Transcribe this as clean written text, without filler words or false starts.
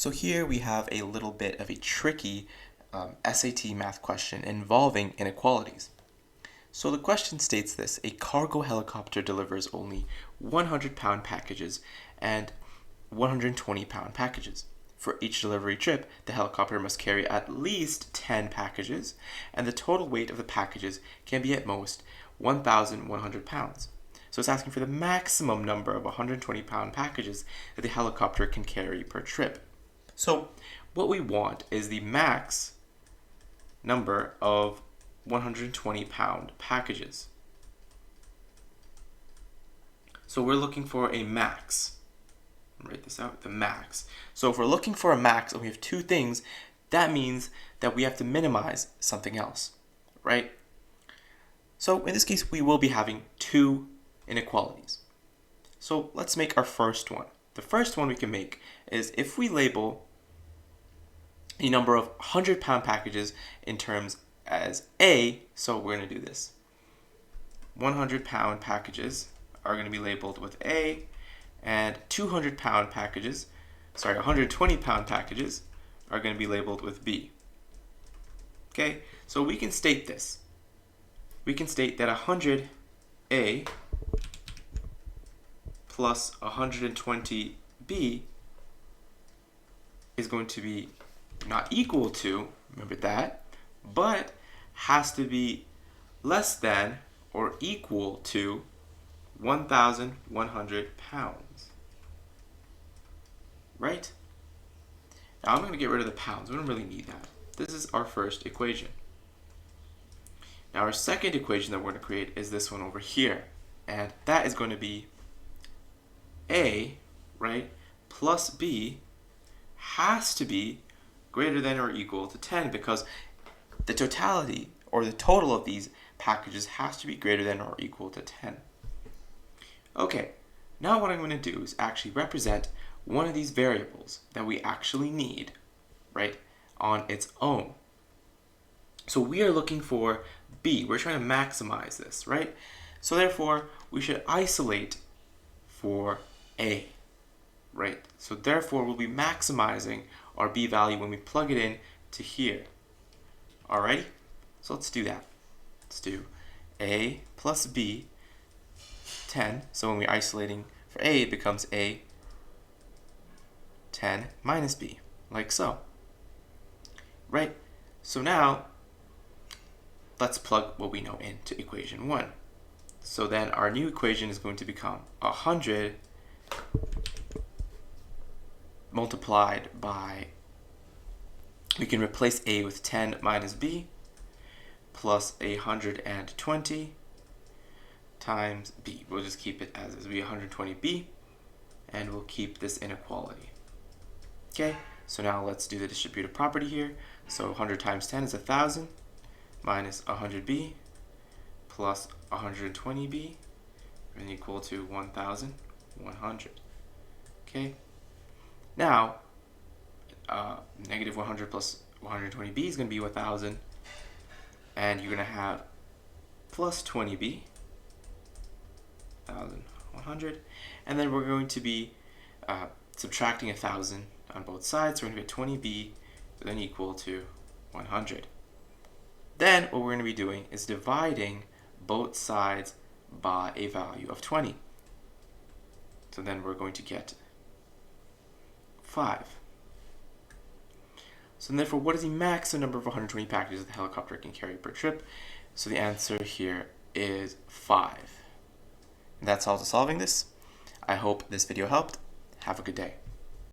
So here we have a little bit of a tricky SAT math question involving inequalities. So the question states this: a cargo helicopter delivers only 100-pound packages and 120-pound packages. For each delivery trip, the helicopter must carry at least 10 packages, and the total weight of the packages can be at most 1,100 pounds. So it's asking for the maximum number of 120-pound packages that the helicopter can carry per trip. So what we want is the max number of 120-pound packages. So we're looking for a max. Write this out, the max. So if we're looking for a max and we have two things, that means that we have to minimize something else, right? So in this case, we will be having two inequalities. So let's make our first one. The first one we can make is if we label a number of 100-pound packages in terms as A, so we're going to do this. 100-pound packages are going to be labeled with A, and 200-pound packages, 120-pound packages are going to be labeled with B. Okay, so we can state this. We can state that 100A plus 120B is going to be not equal to, remember that, but has to be less than or equal to 1,100 pounds. Right? Now I'm going to get rid of the pounds. We don't really need that. This is our first equation. Now our second equation that we're going to create is this one over here. And that is going to be A, right, plus B has to be greater than or equal to 10 because the totality or the total of these packages has to be greater than or equal to 10. Okay, now what I'm going to do is actually represent one of these variables that we actually need, right, on its own. So we are looking for B. We're trying to maximize this, right? So therefore, we should isolate for A, right? So therefore, we'll be maximizing our B value when we plug it in to here. Alrighty? So let's do that. Let's do A plus B, 10. So when we're isolating for A, it becomes A 10 minus B, like so. Right? So now, let's plug what we know into equation 1. So then our new equation is going to become 100 multiplied by, we can replace A with 10 minus B, plus 120 times B. We'll just keep it as is, be 120B, and we'll keep this inequality. Okay, so now let's do the distributive property here. So 100 times 10 is 1,000, minus 100B, plus 120B, and equal to 1,100. Okay, now negative 100 plus 120B is going to be 1,000, and you're going to have plus 20B, 1,100, and then we're going to be subtracting 1,000 on both sides, so we're going to get 20B, then equal to 100. Then what we're going to be doing is dividing both sides by a value of 20. So then we're going to get 5. So therefore, what is the maximum number of 120 packages the helicopter can carry per trip? So the answer here is 5. And that's all to solving this. I hope this video helped. Have a good day.